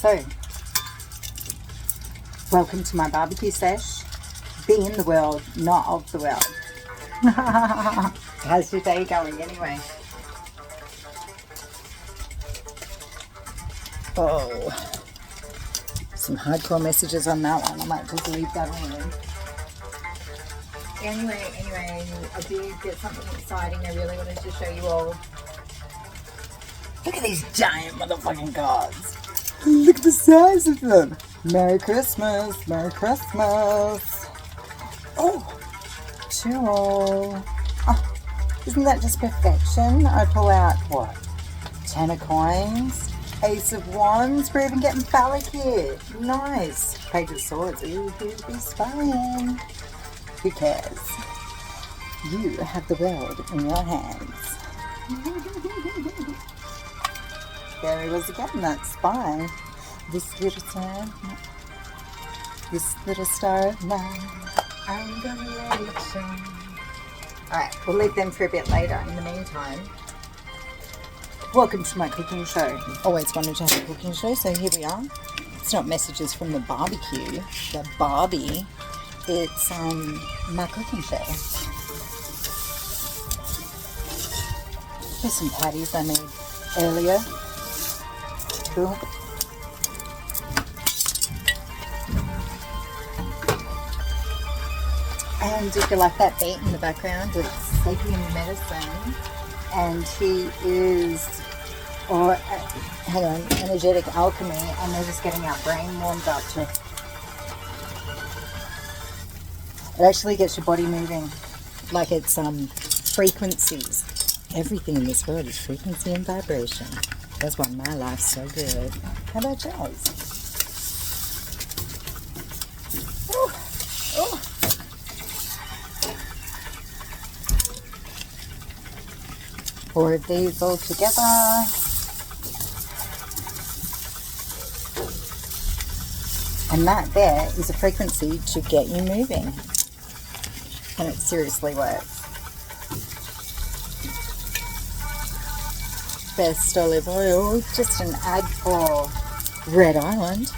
So, welcome to my barbecue sesh. Be in the world, not of the world. How's your day going anyway? Oh, some hardcore messages on that one. I might just leave that alone. Anyway, I did get something exciting I really wanted to show you all. Look at these giant motherfucking cards. Look at the size of them. Merry Christmas, Merry Christmas. Oh, chill. Oh, isn't that just perfection? I pull out, what, 10 of coins, Ace of Wands. We're even getting phallic here. Nice. Page of Swords. Ooh, who'd be spying? Who cares? You have the world in your hands. There he was again, that spy. This little star of mine, I'm gonna let it shine. Alright, we'll leave them for a bit later. In the meantime, welcome to my cooking show. Always wanted to have a cooking show, so here we are. It's not messages from the barbecue, the Barbie. It's my cooking show. Here's some patties I made earlier. Cool. And if you like that beat in the background, it's Sleepy in Medicine. And he is, energetic alchemy, and they're just getting our brain warmed up to. It actually gets your body moving, like it's frequencies. Everything in this world is frequency and vibration. That's why my life's so good. How about yours? Ooh. Ooh. 4 of these all together. And that there is a frequency to get you moving. And it seriously works. Best olive oil, just an ad for Red Island.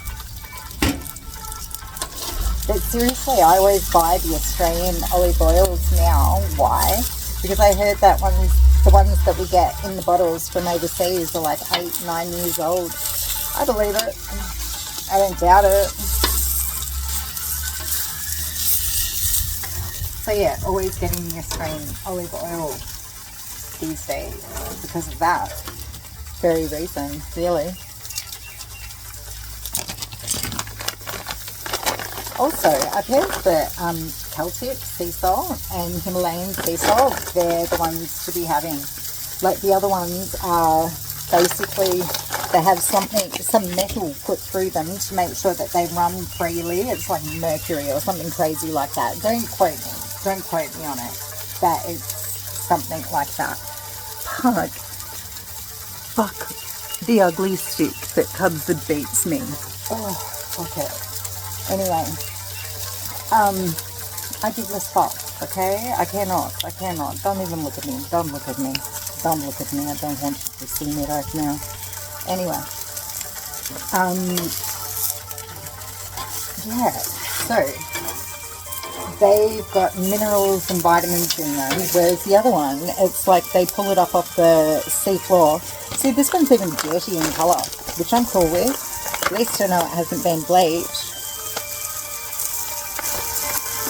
But seriously, I always buy the Australian olive oils now. Why? Because I heard that the ones that we get in the bottles from overseas are like 8, 9 years old. I believe it. I don't doubt it. So yeah, always getting the Australian olive oil these days because of that very reason, really. Also, I've heard that Celtic sea salt and Himalayan sea salt, they're the ones to be having. Like the other ones are basically, they have some metal put through them to make sure that they run freely. It's like mercury or something crazy like that. Don't quote me on it. That is something like that. Fuck the ugly stick that comes and beats me. Oh, fuck it. Anyway, I give this fuck, okay? I cannot. Don't even look at me. Don't look at me. I don't want you to see me right now. Anyway, yeah, so they've got minerals and vitamins in them, whereas the other one, it's like they pull it up off the sea floor. See, this one's even dirty in colour, which I'm cool with. At least I know it hasn't been bleached.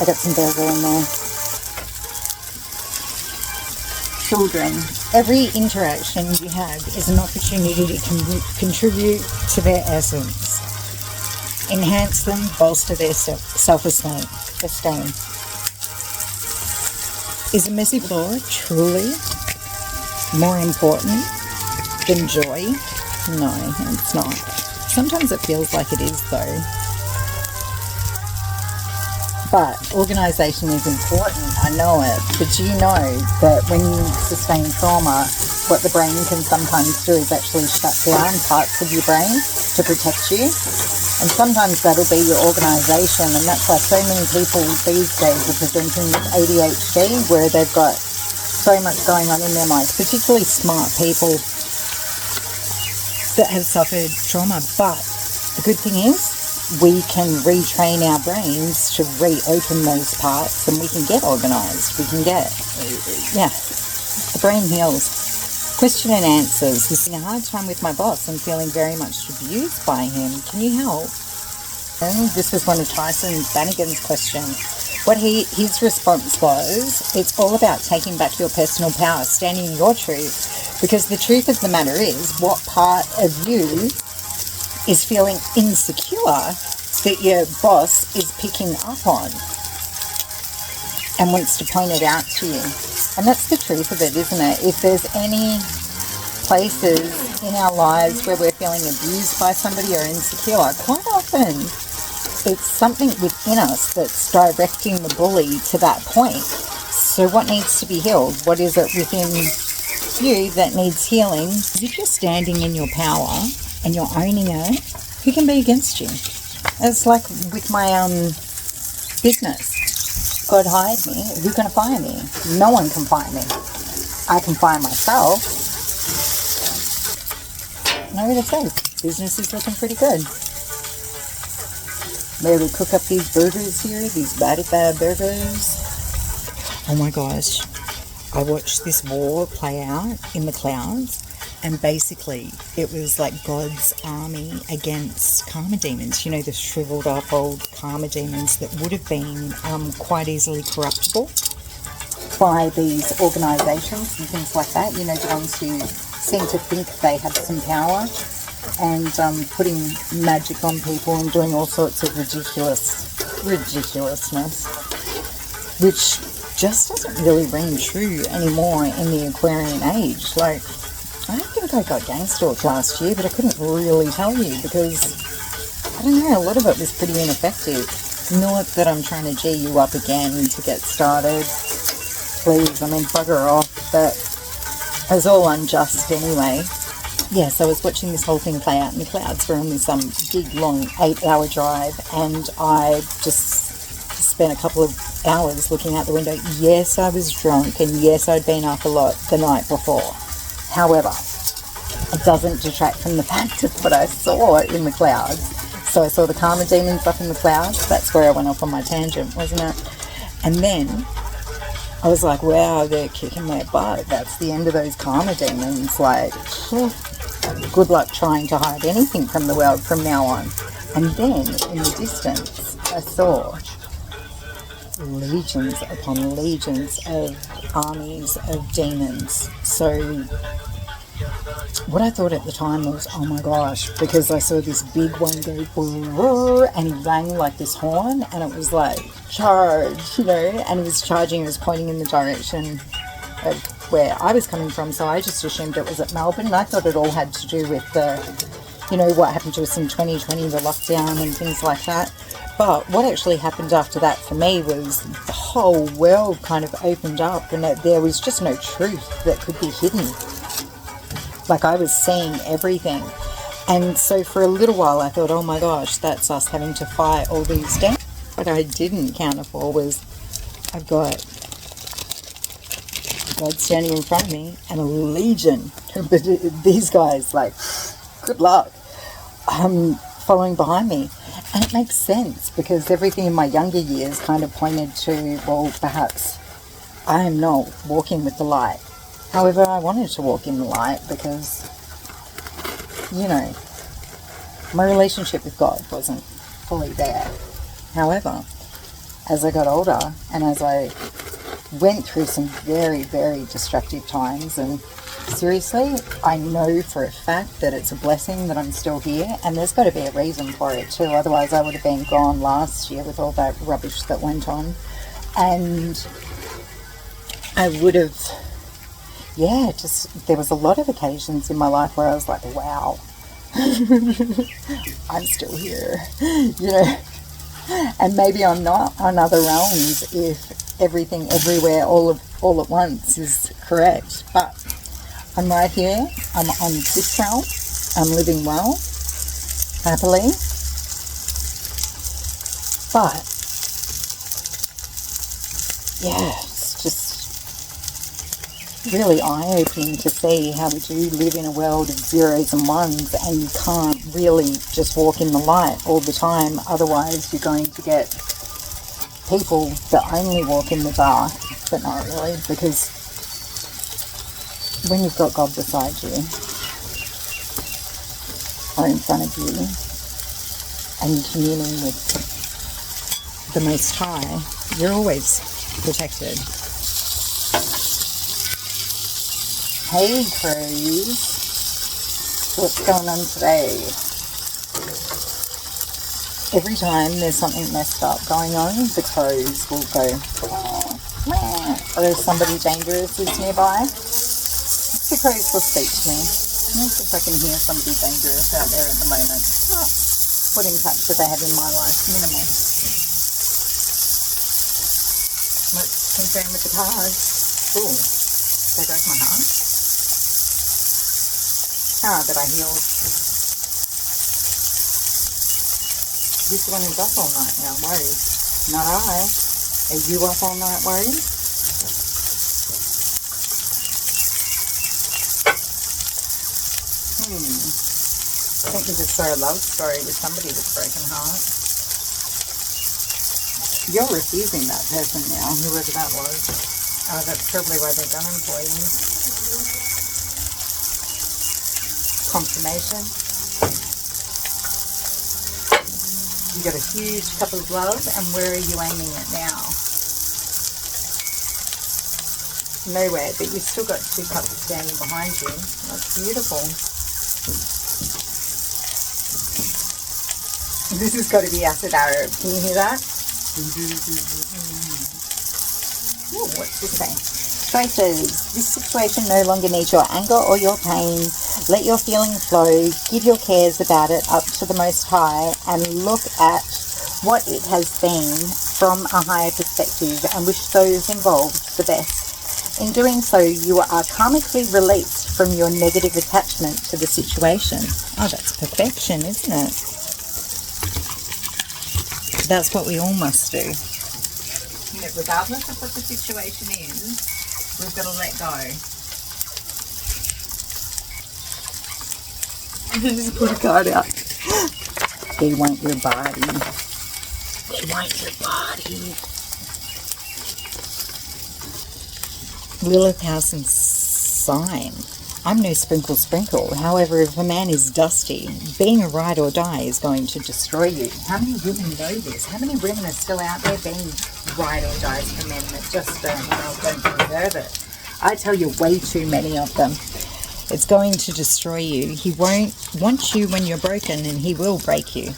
I got some burger in there. Children, every interaction you have is an opportunity to contribute to their essence. Enhance them, bolster their self-esteem. Is a messy floor truly more important than joy? No, it's not. Sometimes it feels like it is though. But organisation is important, I know it. But do you know that when you sustain trauma, what the brain can sometimes do is actually shut down parts of your brain to protect you? And sometimes that'll be your organisation, and that's why so many people these days are presenting with ADHD, where they've got so much going on in their minds, particularly smart people that have suffered trauma. But The good thing is we can retrain our brains to reopen those parts, and we can get organized. We can get, the brain heals. Question and answers. He's having a hard time with my boss. I'm feeling very much abused by him. Can you help? And this was one of Tyson Bannigan's questions. What his response was, it's all about taking back your personal power, standing in your truth. Because the truth of the matter is, what part of you is feeling insecure that your boss is picking up on and wants to point it out to you. And that's the truth of it, isn't it? If there's any places in our lives where we're feeling abused by somebody or insecure, quite often it's something within us that's directing the bully to that point. So what needs to be healed? What is it within you that needs healing? If you're standing in your power and you're owning it, who can be against you? It's like with my business. God hired me. Who can fire me? No one can fire me. I can fire myself. And I would say, business is looking pretty good. Maybe we cook up these burgers here, these bad burgers. Oh my gosh. I watched this war play out in the clouds, and basically it was like God's army against karma demons. You know, the shriveled up old karma demons that would have been quite easily corruptible by these organisations and things like that. You know, the ones who seem to think they have some power and putting magic on people and doing all sorts of ridiculousness, which just doesn't really ring true anymore in the Aquarian age. Like, I think I got gang stalked last year, but I couldn't really tell you because, I don't know, a lot of it was pretty ineffective. Not that I'm trying to G you up again to get started. Please, I mean, bugger off, but it was all unjust anyway. Yes, I was watching this whole thing play out in the clouds. We're on this big, long 8-hour drive, and I just spent a couple of hours looking out the window. Yes, I was drunk, and yes, I'd been up a lot the night before. However, it doesn't detract from the fact of what I saw in the clouds. So I saw the karma demons up in the clouds. That's where I went off on my tangent, wasn't it? And then I was like, wow, they're kicking their butt. That's the end of those karma demons. Like, good luck trying to hide anything from the world from now on. And then, in the distance, I saw legions upon legions of armies of demons. So what I thought at the time was, oh my gosh, because I saw this big one go brrr, and he rang like this horn, and it was like, charge, you know, and he was charging, he was pointing in the direction of where I was coming from, so I just assumed it was at Melbourne, and I thought it all had to do with the, you know, what happened to us in 2020, the lockdown and things like that. But what actually happened after that for me was the whole world kind of opened up, and there was just no truth that could be hidden. Like, I was seeing everything. And so for a little while I thought, oh my gosh, that's us having to fight all these demons. What I didn't counter for was I've got God standing in front of me and a legion. But these guys, like, good luck, following behind me. And it makes sense because everything in my younger years kind of pointed to, well, perhaps I am not walking with the light. However, I wanted to walk in the light because, you know, my relationship with God wasn't fully there. However, as I got older and as I went through some very, very destructive times, and seriously, I know for a fact that it's a blessing that I'm still here, and there's got to be a reason for it too, otherwise I would have been gone last year with all that rubbish that went on. And I would have, there was a lot of occasions in my life where I was like, wow, I'm still here, you know. And maybe I'm not on other realms if everything, everywhere, all at once is correct. But I'm right here. I'm on this realm. I'm living well, happily. But yeah, it's just really eye-opening to see how we do live in a world of zeros and ones, and you can't really just walk in the light all the time. Otherwise, you're going to get people that only walk in the dark, but not really, because when you've got God beside you or in front of you and you're communing with the Most High, you're always protected. Hey crows, what's going on today? Every time there's something messed up going on, the crows will go, or if somebody dangerous is nearby, the crows will speak to me. I don't think I can hear somebody dangerous out there at the moment. What impact do they have in my life? Minimal. Let's confirm with the cards. Ooh, there goes my heart. But I healed. This one is up all night now, worried. Not I. Are you up all night worried? I think we just saw a love story with somebody with a broken heart. You're refusing that person now, whoever that was. That's probably why they're gunning for you. Confirmation. You got a huge cup of love, and where are you aiming it now? Nowhere, but you've still got 2 cups standing behind you. That's beautiful. This has got to be acid Arab. Can you hear that? Ooh, what's this saying? Choices. This situation no longer needs your anger or your pain. Let your feelings flow. Give your cares about it up to the Most High and look at what it has been from a higher perspective and wish those involved the best. In doing so, you are karmically released from your negative attachment to the situation. Oh, that's perfection, isn't it? That's what we all must do. Regardless of what the situation is, we've got to let go. Just put a card out. They want your body. They want your body. Lilith House and Sign. I'm no sprinkle. However, if a man is dusty, being a ride or die is going to destroy you. How many women know this? How many women are still out there being ride or dies for men that just don't deserve it? I tell you, way too many of them. It's going to destroy you. He won't want you when you're broken, and he will break you.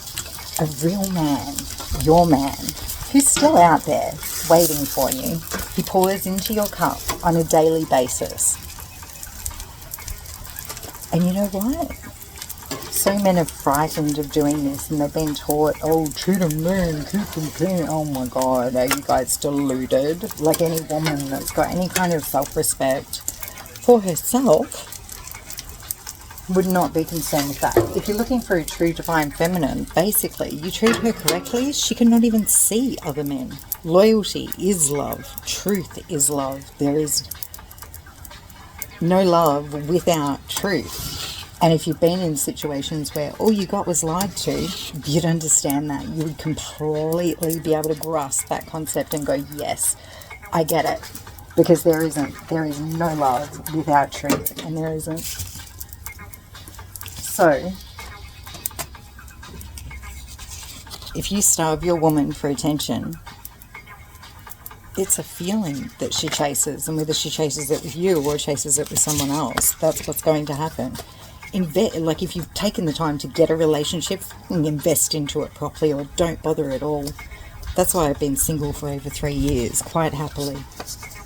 A real man, your man, who's still out there waiting for you. He pours into your cup on a daily basis. And you know what? So men are frightened of doing this, and they've been taught, oh, treat a man, keep them clean. Oh my God, are you guys deluded? Like any woman that's got any kind of self-respect for herself would not be concerned with that. If you're looking for a true divine feminine, basically, you treat her correctly, she cannot even see other men. Loyalty is love. Truth is love. There is no love without truth. And if you've been in situations where all you got was lied to, you'd understand that. You would completely be able to grasp that concept and go, yes, I get it. Because there is no love without truth, and there isn't. So, if you starve your woman for attention, it's a feeling that she chases, and whether she chases it with you or chases it with someone else, that's what's going to happen. Like if you've taken the time to get a relationship, invest into it properly, or don't bother at all. That's why I've been single for over 3 years, quite happily.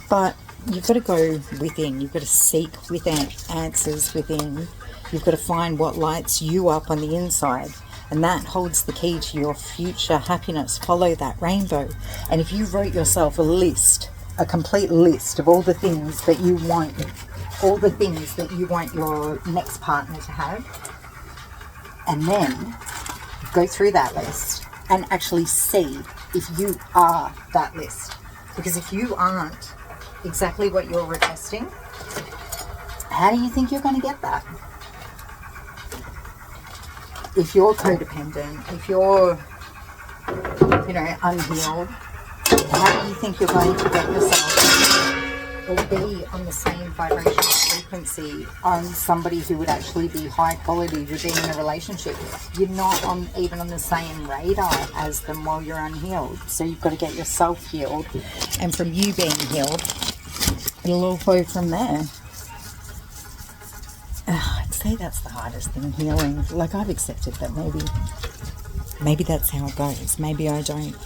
But you've got to go within. You've got to seek within, answers within. You've got to find what lights you up on the inside. And that holds the key to your future happiness. Follow that rainbow. And if you wrote yourself a list, a complete list of all the things that you want, your next partner to have, and then go through that list and actually see if you are that list. Because if you aren't exactly what you're requesting, How do you think you're going to get that? If you're codependent, if you're, unhealed, how do you think you're going to get yourself or be on the same vibrational frequency on somebody who would actually be high quality to be in a relationship with? You're not even on the same radar as them while you're unhealed. So you've got to get yourself healed. And from you being healed, it'll all flow from there. I'd say that's the hardest thing, healing. Like, I've accepted that maybe that's how it goes. Maybe I don't,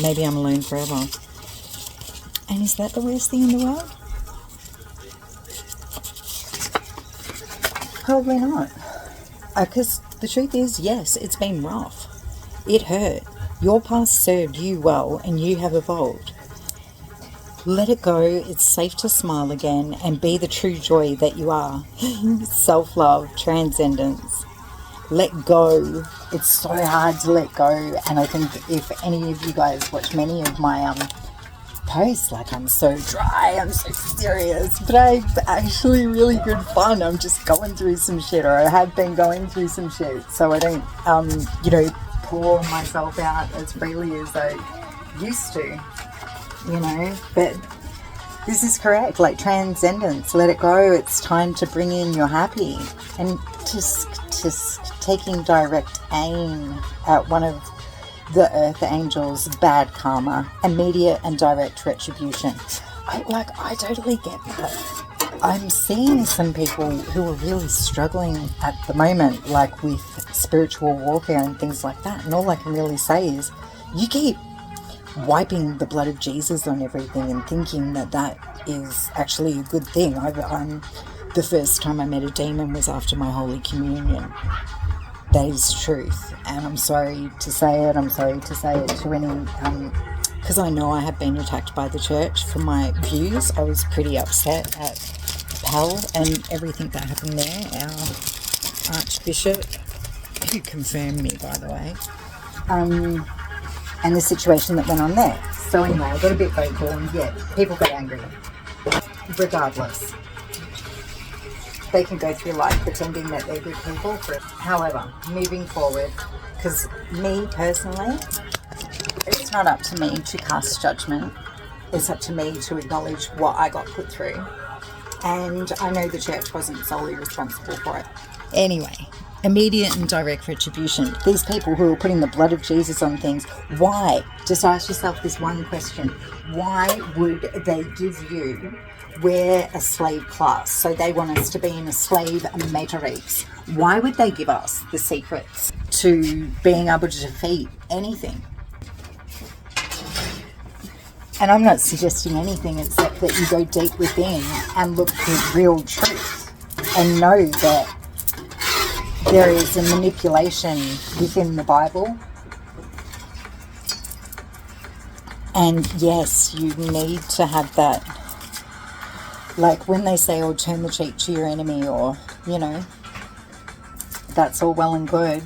maybe I'm alone forever. And is that the worst thing in the world? Probably not. Because the truth is, yes, it's been rough. It hurt. Your past served you well and you have evolved. Let it go. It's safe to smile again and be the true joy that you are. Self-love, transcendence. Let go. It's so hard to let go. And I think if any of you guys watch many of my posts, like, I'm so dry, I'm so serious, but I'm actually really good fun. I'm just going through some shit, or I have been going through some shit. So I don't, pour myself out as freely as I used to. But this is correct, like transcendence, let it go. It's time to bring in your happy and just taking direct aim at one of the earth angels' bad karma, immediate and direct retribution. I totally get that. I'm seeing some people who are really struggling at the moment, like with spiritual warfare and things like that. And all I can really say is, you keep wiping the blood of Jesus on everything and thinking that is actually a good thing. The first time I met a demon was after my Holy Communion. That is truth, and I'm sorry to say it. I'm sorry to say it to any, because I know I have been attacked by the church for my views. I was pretty upset at Pell and everything that happened there. Our Archbishop, who confirmed me, by the way. And the situation that went on there. So anyway, I got a bit vocal and people got angry. Regardless, they can go through life pretending that they're good people. However, moving forward, because me personally, it's not up to me to cast judgment. It's up to me to acknowledge what I got put through. And I know the church wasn't solely responsible for it. Anyway, immediate and direct retribution. These people who are putting the blood of Jesus on things, why? Just ask yourself this one question. Why would they give you, we're a slave class, so they want us to be in a slave matrix. Why would they give us the secrets to being able to defeat anything? And I'm not suggesting anything except that you go deep within and look for real truth and know that there is a manipulation within the Bible. And yes, you need to have that. Like when they say, oh, turn the cheek to your enemy, or, that's all well and good.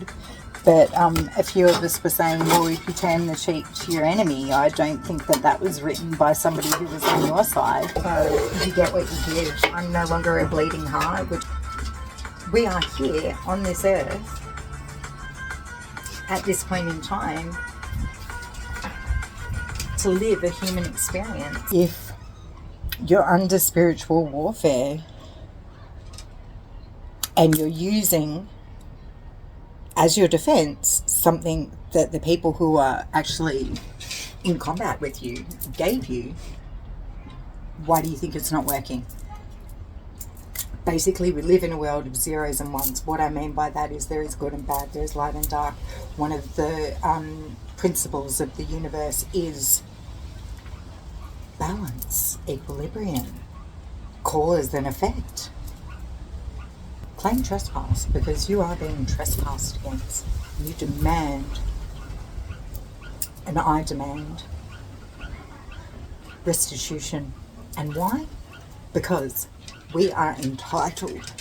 But a few of us were saying, well, if you turn the cheek to your enemy, I don't think that was written by somebody who was on your side. So you get what you give. I'm no longer a bleeding heart. We are here on this earth at this point in time to live a human experience. If you're under spiritual warfare and you're using as your defense something that the people who are actually in combat with you gave you, why do you think it's not working? Basically, we live in a world of zeros and ones. What I mean by that is there is good and bad, there's light and dark. One of the principles of the universe is balance, equilibrium, cause and effect. Claim trespass, because you are being trespassed against. You demand, and I demand, restitution. And why? Because we are entitled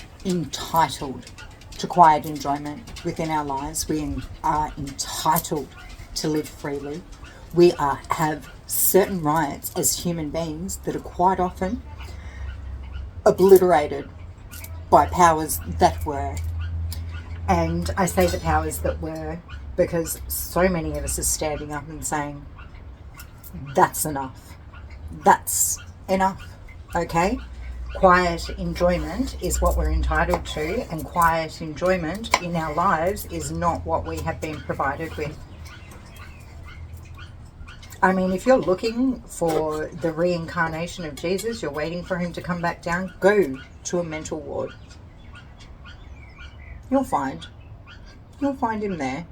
to quiet enjoyment within our lives. We are entitled to live freely. We have certain rights as human beings that are quite often obliterated by powers that were. And I say the powers that were because so many of us are standing up and saying, that's enough. That's enough. Okay? Quiet enjoyment is what we're entitled to, and quiet enjoyment in our lives is not what we have been provided with. I mean, if you're looking for the reincarnation of Jesus, you're waiting for him to come back down, go to a mental ward. You'll find him there.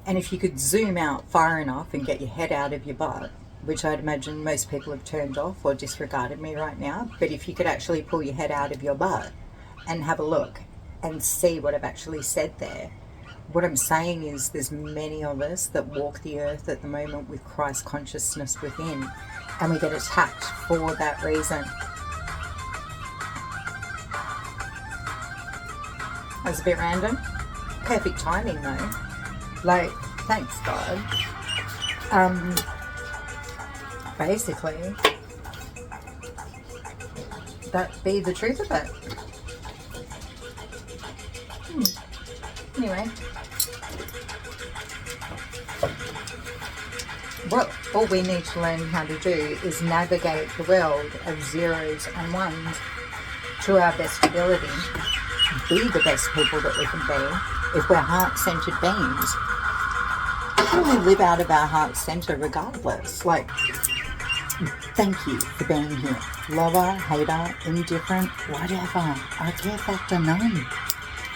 And if you could zoom out far enough and get your head out of your butt, which I'd imagine most people have turned off or disregarded me right now, but if you could actually pull your head out of your butt and have a look and see what I've actually said there, what I'm saying is there's many of us that walk the earth at the moment with Christ consciousness within, and we get attacked for that reason. That was a bit random. Perfect timing though. Like, thanks God. Basically, that be the truth of it. Anyway, what all we need to learn how to do is navigate the world of zeros and ones to our best ability. Be the best people that we can be if we're heart-centered beings. We live out of our heart center regardless. Like, thank you for being here. Lover, hater, indifferent, whatever. I care factor none.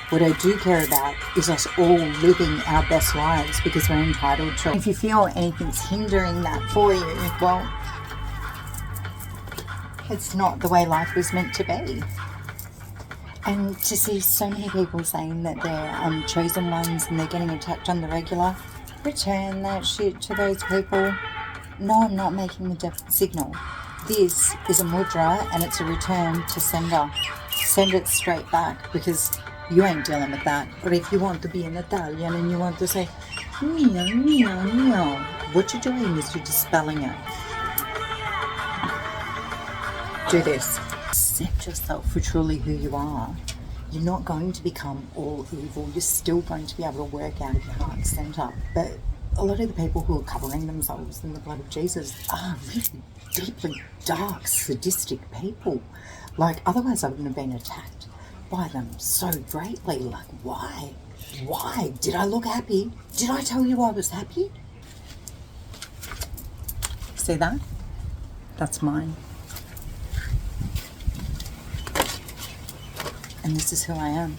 What I do care about is us all living our best lives because we're entitled to. If you feel anything's hindering that for you, well, it's not the way life was meant to be. And to see so many people saying that they're chosen ones and they're getting attacked on the regular, return that shit to those people. No, I'm not making the signal. This is a mudra and it's a return to sender. Send it straight back because you ain't dealing with that. Or if you want to be an Italian and you want to say, mia, mia, mia, what you're doing is you're dispelling it. Do this. Accept yourself for truly who you are. You're not going to become all evil. You're still going to be able to work out of your heart center. But a lot of the people who are covering themselves in the blood of Jesus are really deeply dark, sadistic people. Like, otherwise I wouldn't have been attacked by them so greatly. Like, why? Why? Did I look happy? Did I tell you I was happy? See that? That's mine. And this is who I am.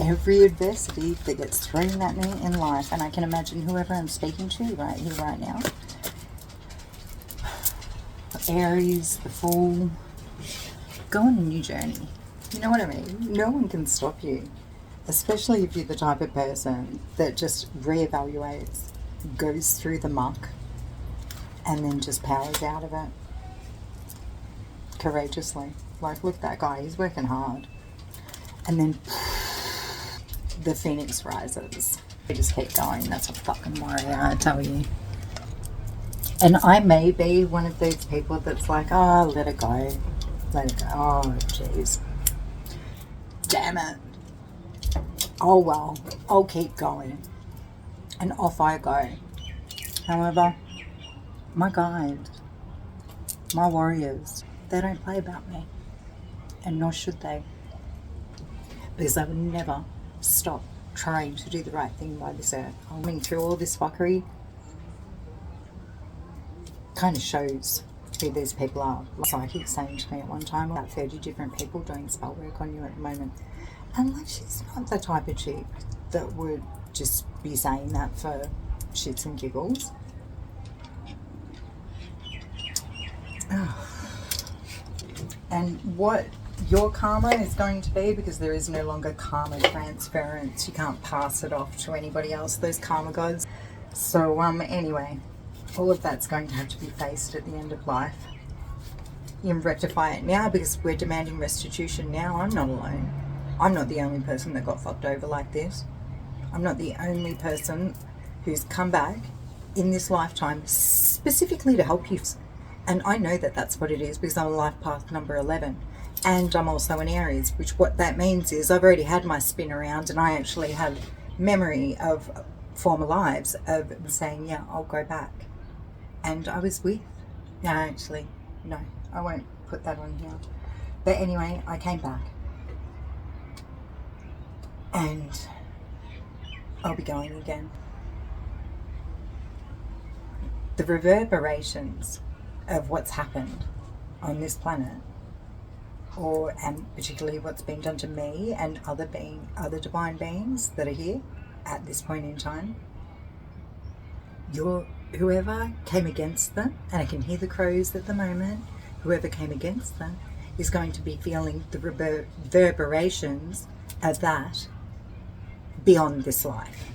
Every adversity that gets thrown at me in life, and I can imagine whoever I'm speaking to right here, right now. Aries, the Fool, go on a new journey. You know what I mean? No one can stop you, especially if you're the type of person that just reevaluates, goes through the muck, and then just powers out of it courageously. Like, look at that guy, he's working hard. And then the phoenix rises. We just keep going. That's a fucking warrior, I tell you. And I may be one of those people that's like, oh, let it go. Let it go. Oh, jeez. Damn it. Oh, well, I'll keep going. And off I go. However, my guides, my warriors, they don't play about me. And nor should they. Because I would never stop trying to do the right thing by this earth. Going through all this fuckery kind of shows who these people are. Psychic saying to me at one time, about 30 different people doing spell work on you at the moment. And like, she's not the type of chick that would just be saying that for shits and giggles. And what your karma is going to be, because there is no longer karma transference. You can't pass it off to anybody else, those karma gods. So anyway, all of that's going to have to be faced at the end of life. You can rectify it now because we're demanding restitution now. I'm not alone. I'm not the only person that got fucked over like this. I'm not the only person who's come back in this lifetime specifically to help you. And I know that that's what it is because I'm life path number 11. And I'm also in Aries, which what that means is I've already had my spin around, and I actually have memory of former lives of saying, yeah, I'll go back. And I was with, no, actually, no, I won't put that on here. But anyway, I came back. And I'll be going again. The reverberations of what's happened on this planet, and particularly what's been done to me and other divine beings that are here at this point in time, whoever came against them, and I can hear the crows at the moment, whoever came against them is going to be feeling the reverberations of that beyond this life.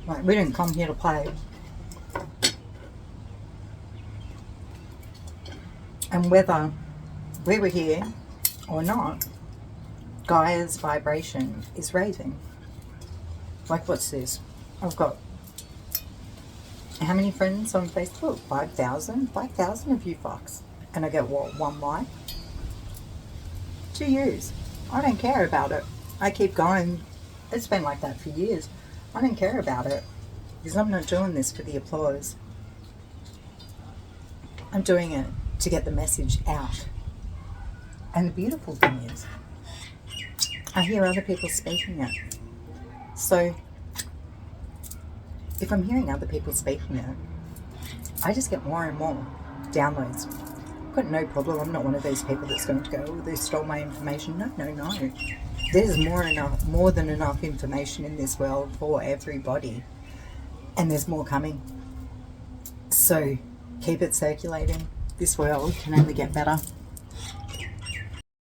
Right, we didn't come here to play. And whether we were here or not, Gaia's vibration is raising. Like, what's this? I've got how many friends on Facebook? 5,000? 5,000 of you fucks. And I get what, 1 like? 2 years. I don't care about it. I keep going. It's been like that for years. I don't care about it because I'm not doing this for the applause. I'm doing it to get the message out. And the beautiful thing is, I hear other people speaking it. So, if I'm hearing other people speaking it, I just get more and more downloads. I've got no problem. I'm not one of those people that's going to go, oh, they stole my information. No. There's more than enough information in this world for everybody. And there's more coming. So, keep it circulating. This world can only get better.